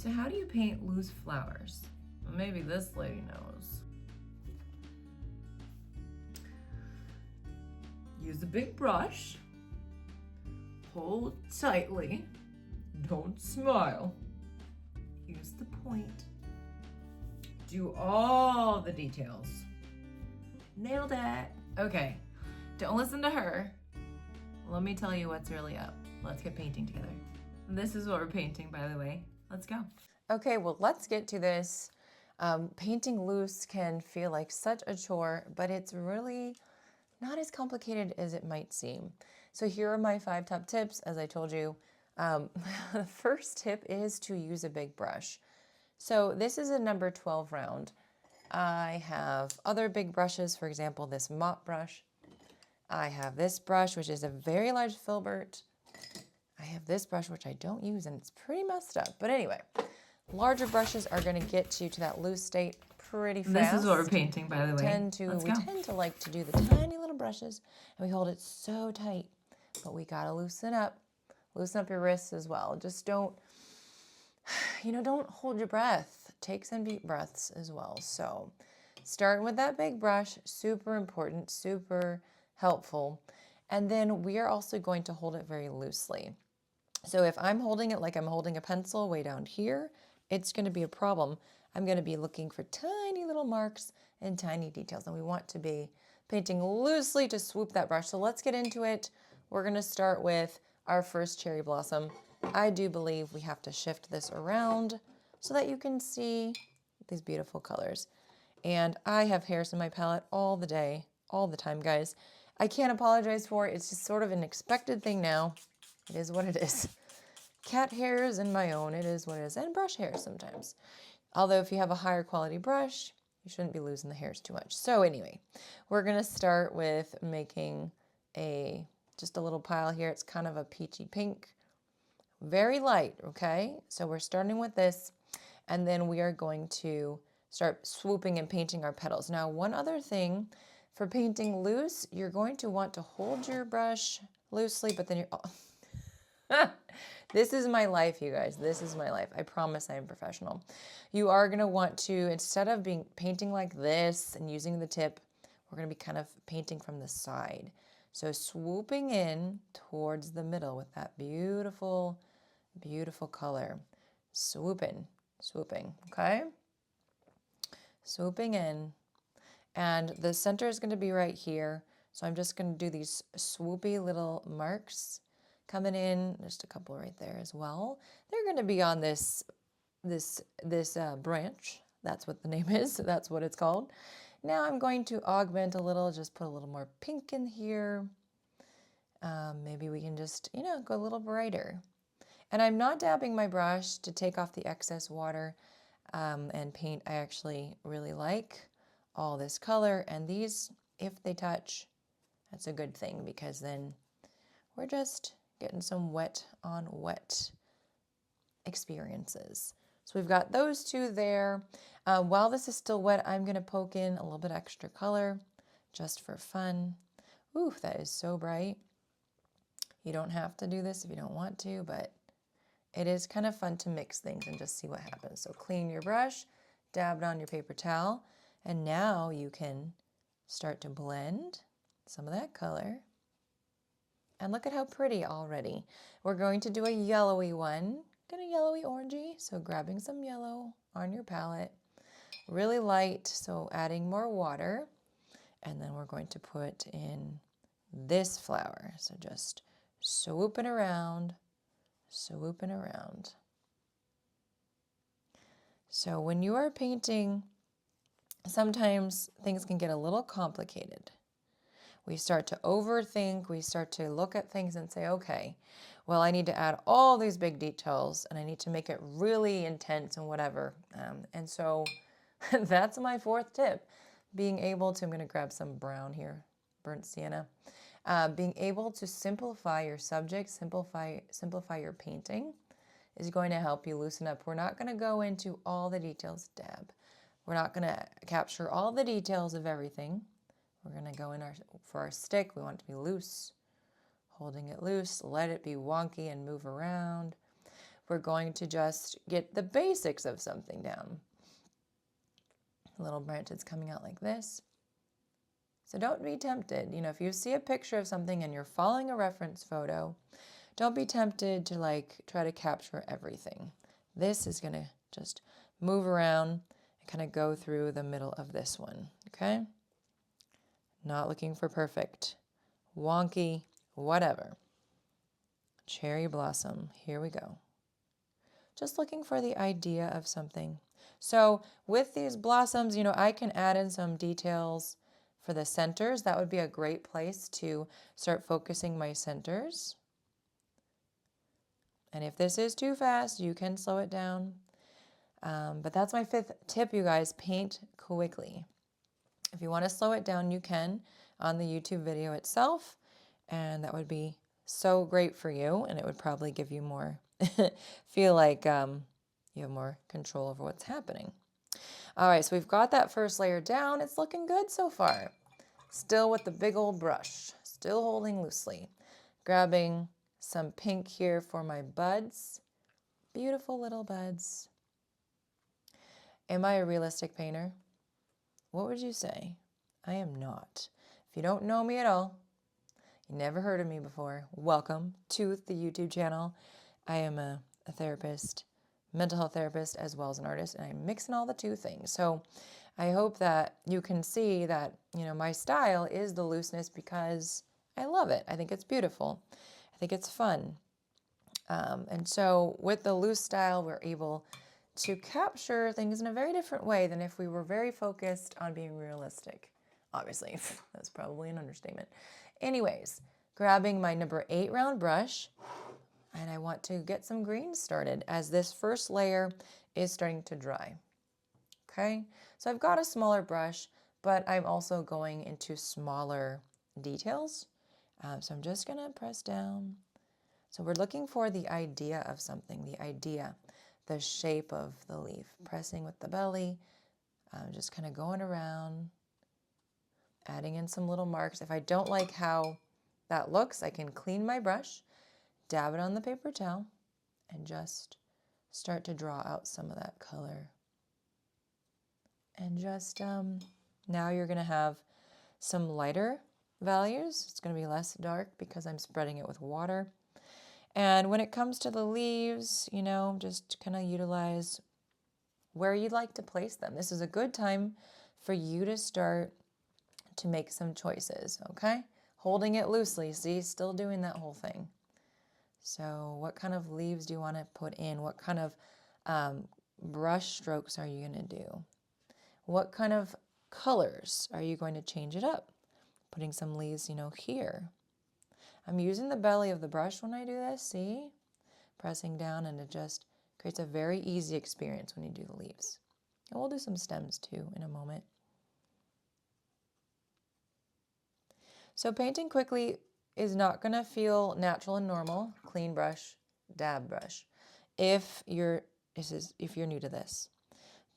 So how do you paint loose flowers? Well, maybe this lady knows. Use a big brush. Hold tightly. Don't smile. Use the point. Do all the details. Nailed it. Okay, don't listen to her. Let me tell you what's really up. Let's get painting together. This is what we're painting, by the way. Let's go. Okay, well, let's get to this. Painting loose can feel like such a chore, but it's really not as complicated as it might seem. So here are my 5 top tips. As I told you, the first tip is to use a big brush. So this is a number 12 round. I have other big brushes, for example, this mop brush. I have this brush, which is a very large filbert. I have this brush, which I don't use, and it's pretty messed up. But anyway, larger brushes are going to get you to that loose state pretty fast. This is what we're painting, by the way. We tend to like to do the tiny little brushes, and we hold it so tight. But we got to loosen up your wrists as well. Just don't hold your breath. Take some deep breaths as well. So starting with that big brush, super important, super helpful. And then we are also going to hold it very loosely. So if I'm holding it like I'm holding a pencil way down here, it's going to be a problem. I'm going to be looking for tiny little marks and tiny details, and we want to be painting loosely to swoop that brush. So let's get into it. We're going to start with our first cherry blossom. I do believe we have to shift this around so that you can see these beautiful colors. And I have hairs in my palette all the day, all the time, guys. I can't apologize for it. It's just sort of an expected thing now. It is what it is. Cat hairs and my own, it is what it is. And brush hairs sometimes. Although if you have a higher quality brush, you shouldn't be losing the hairs too much. So anyway, we're going to start with making just a little pile here. It's kind of a peachy pink. Very light, okay? So we're starting with this, and then we are going to start swooping and painting our petals. Now, one other thing, for painting loose, you're going to want to hold your brush loosely, but then you're... This is my life, you guys. This is my life. I promise I am professional. You are going to want to, instead of painting like this and using the tip, we're going to be kind of painting from the side. So swooping in towards the middle with that beautiful, beautiful color. Swooping, okay? Swooping in. And the center is going to be right here. So I'm just going to do these swoopy little marks coming in. Just a couple right there as well. They're going to be on this branch. That's what the name is. That's what it's called. Now I'm going to augment a little, just put a little more pink in here. Maybe we can just, go a little brighter. And I'm not dabbing my brush to take off the excess water and paint. I actually really like all this color. And these, if they touch, that's a good thing, because then we're just getting some wet on wet experiences. So we've got those two there. While this is still wet, I'm going to poke in a little bit extra color just for fun. Ooh, that is so bright. You don't have to do this if you don't want to, but it is kind of fun to mix things and just see what happens. So clean your brush, dab it on your paper towel, and now you can start to blend some of that color. And look at how pretty already. We're going to do a yellowy one, kind of yellowy orangey. So grabbing some yellow on your palette, really light, so adding more water. And then we're going to put in this flower. So just swooping around, swooping around. So when you are painting, sometimes things can get a little complicated. We start to overthink, we start to look at things and say, okay, well, I need to add all these big details and I need to make it really intense and whatever. And so that's my 4th tip, being able to, I'm going to grab some brown here, burnt sienna, being able to simplify your subject, simplify your painting is going to help you loosen up. We're not going to go into all the details, dab. We're not going to capture all the details of everything. We're going to go in for our stick. We want it to be loose, holding it loose, let it be wonky and move around. we're going to just get the basics of something down. Little branches coming out like this. So don't be tempted. You know, if you see a picture of something and you're following a reference photo, don't be tempted to like try to capture everything. This is going to just move around and kind of go through the middle of this one, okay? Not looking for perfect, wonky, whatever. Cherry blossom, here we go. Just looking for the idea of something. So with these blossoms, you know, I can add in some details for the centers. That would be a great place to start focusing my centers. And if this is too fast, you can slow it down. But that's my 5th tip, you guys. Paint quickly. If you want to slow it down, you can on the YouTube video itself. And that would be so great for you. And it would probably give you more, feel like you have more control over what's happening. All right, so we've got that first layer down. It's looking good so far. Still with the big old brush, still holding loosely. Grabbing some pink here for my buds. Beautiful little buds. Am I a realistic painter? What would you say? I am not. If you don't know me at all, you never heard of me before, welcome to the YouTube channel. I am a therapist, mental health therapist, as well as an artist, and I'm mixing all the two things. So I hope that you can see that, you know, my style is the looseness because I love it. I think it's beautiful. I think it's fun. And so with the loose style, we're able to capture things in a very different way than if we were very focused on being realistic. Obviously, that's probably an understatement. Anyways, grabbing my number 8 round brush, and I want to get some greens started as this first layer is starting to dry. Okay, so I've got a smaller brush, but I'm also going into smaller details. So I'm just gonna press down. So we're looking for the idea of something, the idea, the shape of the leaf. Pressing with the belly, just kind of going around, adding in some little marks. If I don't like how that looks, I can clean my brush, dab it on the paper towel, and just start to draw out some of that color. And just now you're going to have some lighter values. It's going to be less dark because I'm spreading it with water. And when it comes to the leaves, you know, just kind of utilize where you'd like to place them. This is a good time for you to start to make some choices, okay? Holding it loosely, see, still doing that whole thing. So what kind of leaves do you want to put in? What kind of brush strokes are you going to do? What kind of colors are you going to change it up? Putting some leaves, you know, here. I'm using the belly of the brush when I do this, see? Pressing down, and it just creates a very easy experience when you do the leaves. And we'll do some stems too in a moment. So painting quickly is not going to feel natural and normal. Clean brush, dab brush. If you're new to this.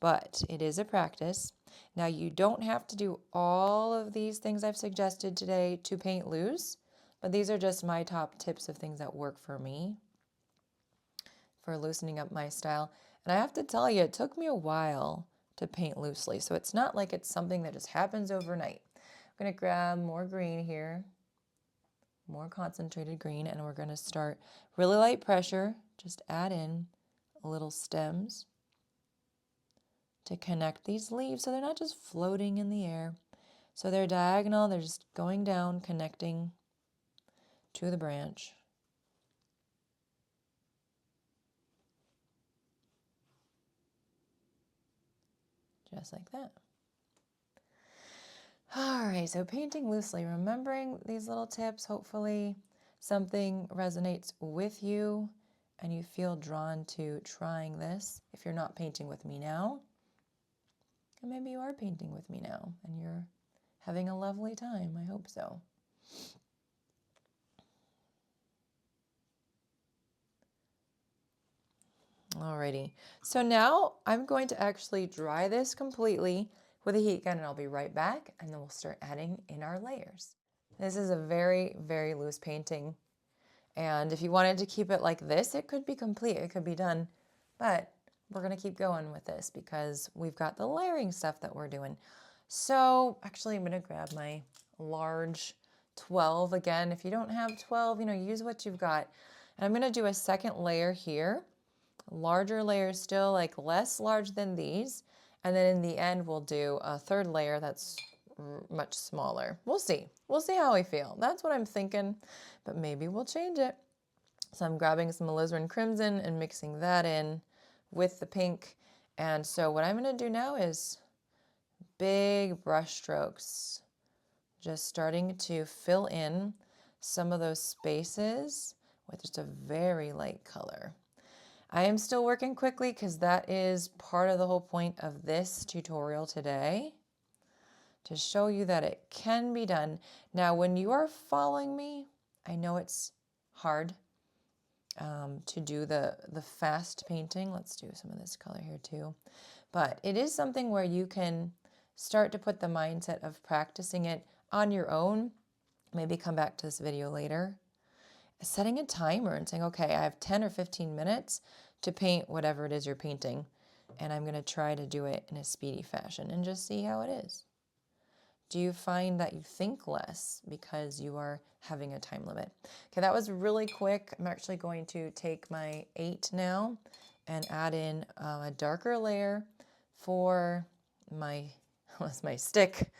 But it is a practice. Now you don't have to do all of these things I've suggested today to paint loose, but these are just my top tips of things that work for me for loosening up my style. And I have to tell you, it took me a while to paint loosely. So it's not like it's something that just happens overnight. I'm going to grab more green here, more concentrated green, and we're going to start really light pressure. Just add in little stems to connect these leaves so they're not just floating in the air. So they're diagonal, they're just going down, connecting to the branch. Just like that. All right, so painting loosely, remembering these little tips, hopefully something resonates with you and you feel drawn to trying this. If you're not painting with me now, and maybe you are painting with me now and you're having a lovely time, I hope so. Alrighty, so now I'm going to actually dry this completely with a heat gun, and I'll be right back, and then we'll start adding in our layers. This is a very, very loose painting, And if you wanted to keep it like this, it could be complete, it could be done, but we're gonna keep going with this because we've got the layering stuff that we're doing. So actually I'm gonna grab my large 12 again. If you don't have 12, use what you've got. And I'm gonna do a second layer here, larger layer still, like less large than these. And then in the end, we'll do a third layer that's much smaller. We'll see. We'll see how we feel. That's what I'm thinking, but maybe we'll change it. So I'm grabbing some alizarin crimson and mixing that in with the pink. And so what I'm going to do now is big brush strokes, just starting to fill in some of those spaces with just a very light color. I am still working quickly because that is part of the whole point of this tutorial today, to show you that it can be done. Now, when you are following me, I know it's hard to do the fast painting. Let's do some of this color here too. But it is something where you can start to put the mindset of practicing it on your own. Maybe come back to this video later. Setting a timer and saying, okay, I have 10 or 15 minutes to paint whatever it is you're painting. And I'm going to try to do it in a speedy fashion and just see how it is. Do you find that you think less because you are having a time limit? Okay, that was really quick. I'm actually going to take my 8 now and add in a darker layer for my stick.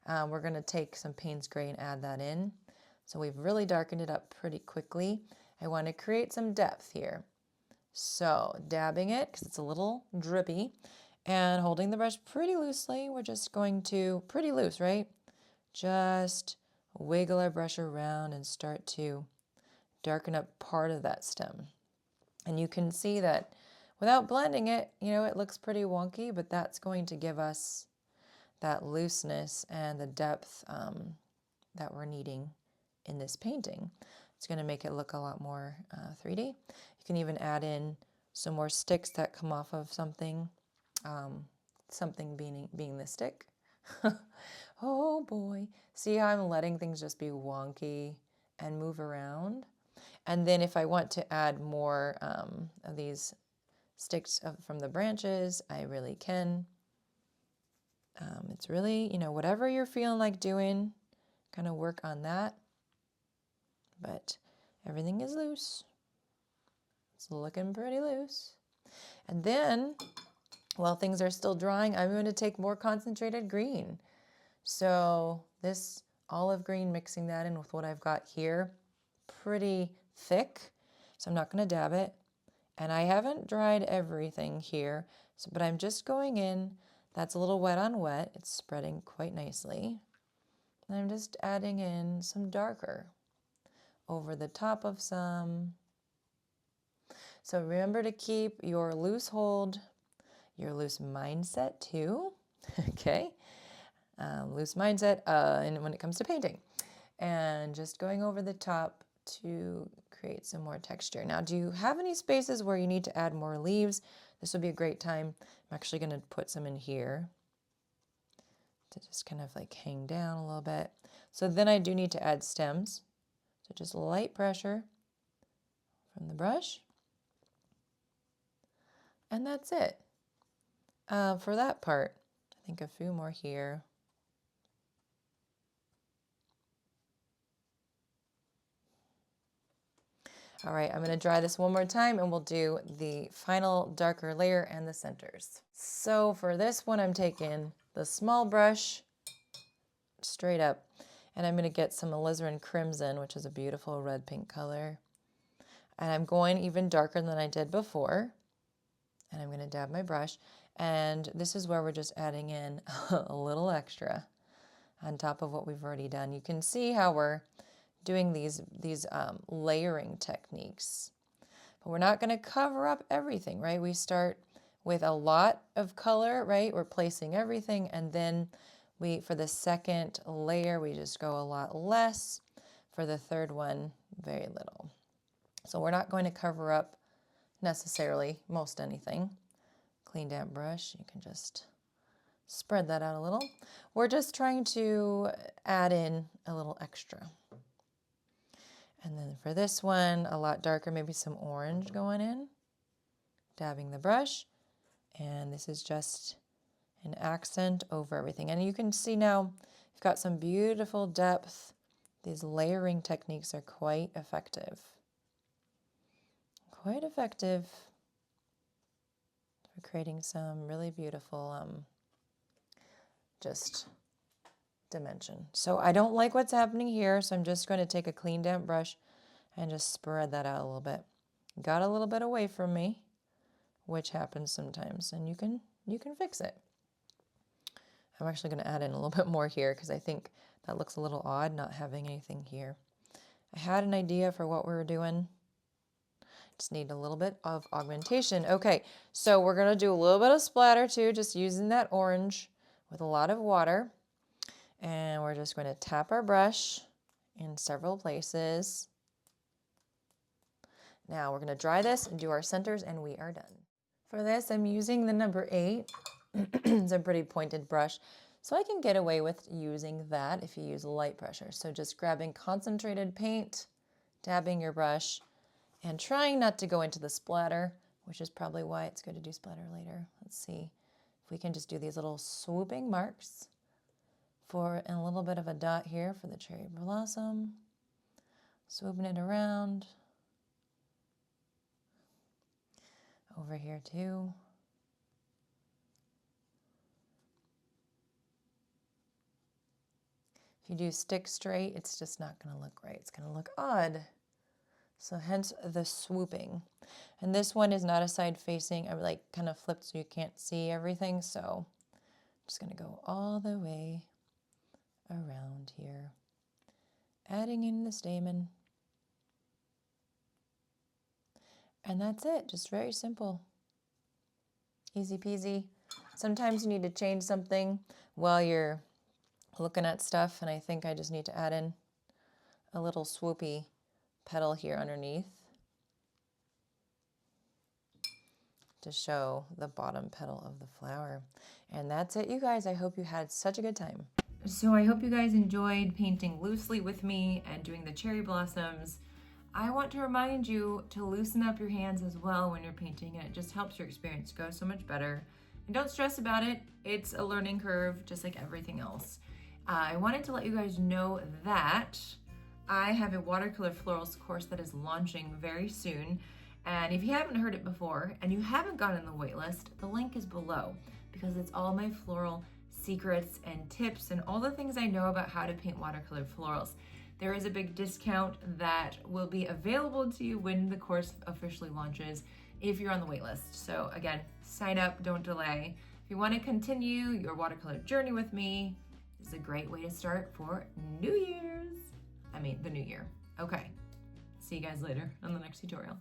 We're going to take some Payne's Gray and add that in. So we've really darkened it up pretty quickly. I want to create some depth here. So dabbing it, because it's a little drippy, and holding the brush pretty loosely, we're just going to, pretty loose, right? Just wiggle our brush around and start to darken up part of that stem. And you can see that without blending it, it looks pretty wonky, but that's going to give us that looseness and the depth that we're needing in this painting. It's going to make it look a lot more 3D. You can even add in some more sticks that come off of something, something being the stick. Oh boy. See how I'm letting things just be wonky and move around? And then if I want to add more of these sticks from the branches, I really can. It's really, whatever you're feeling like doing, kind of work on that. But everything is loose. It's looking pretty loose. And then, while things are still drying, I'm going to take more concentrated green. So this olive green, mixing that in with what I've got here, pretty thick. So I'm not going to dab it. And I haven't dried everything here, but I'm just going in. That's a little wet on wet. It's spreading quite nicely. And I'm just adding in some darker over the top of some. So remember to keep your loose hold, your loose mindset too, okay? Loose mindset and when it comes to painting. And just going over the top to create some more texture. Now, do you have any spaces where you need to add more leaves? This would be a great time. I'm actually going to put some in here to just kind of like hang down a little bit. So then I do need to add stems. So just light pressure from the brush. And that's it for that part. I think a few more here. All right, I'm going to dry this one more time and we'll do the final darker layer and the centers. So for this one, I'm taking the small brush straight up and I'm going to get some alizarin crimson, which is a beautiful red pink color. And I'm going even darker than I did before. And I'm going to dab my brush. And this is where we're just adding in a little extra on top of what we've already done. You can see how we're doing these layering techniques. But we're not going to cover up everything, right? We start with a lot of color, right? We're placing everything, and then for the second layer, we just go a lot less. For the third one, very little. So we're not going to cover up necessarily most anything. Clean damp brush, you can just spread that out a little. We're just trying to add in a little extra. And then for this one, a lot darker, maybe some orange going in, dabbing the brush. And this is just an accent over everything. And you can see now, you've got some beautiful depth. These layering techniques are quite effective. Quite effective for creating some really beautiful just dimension. So I don't like what's happening here, so I'm just going to take a clean damp brush and just spread that out a little bit. Got a little bit away from me, which happens sometimes, and you can fix it. I'm actually going to add in a little bit more here because I think that looks a little odd not having anything here. I had an idea for what we were doing. Just need a little bit of augmentation. Okay, so we're going to do a little bit of splatter too, just using that orange with a lot of water. And we're just going to tap our brush in several places. Now we're going to dry this and do our centers, and we are done. For this, I'm using the number 8. It's a pretty pointed brush, so I can get away with using that if you use light pressure. So just grabbing concentrated paint, dabbing your brush, and trying not to go into the splatter, which is probably why it's good to do splatter later. Let's see if we can just do these little swooping marks for a little bit of a dot here for the cherry blossom. Swooping it around. Over here too. If you do stick straight, it's just not going to look right. It's going to look odd. So hence the swooping. And this one is not a side facing. I'm like kind of flipped so you can't see everything. So I'm just going to go all the way around here. Adding in the stamen. And that's it. Just very simple. Easy peasy. Sometimes you need to change something while you're looking at stuff, and I think I just need to add in a little swoopy petal here underneath to show the bottom petal of the flower. And that's it, you guys. I hope you had such a good time. So I hope you guys enjoyed painting loosely with me and doing the cherry blossoms. I want to remind you to loosen up your hands as well when you're painting, and it just helps your experience go so much better. And don't stress about it. It's a learning curve, just like everything else. I wanted to let you guys know that I have a Watercolor Florals course that is launching very soon. And if you haven't heard it before and you haven't gotten the waitlist, the link is below because it's all my floral secrets and tips and all the things I know about how to paint watercolor florals. There is a big discount that will be available to you when the course officially launches if you're on the waitlist. So again, sign up, don't delay. If you want to continue your watercolor journey with me, this is a great way to start for the new year. Okay, see you guys later on the next tutorial.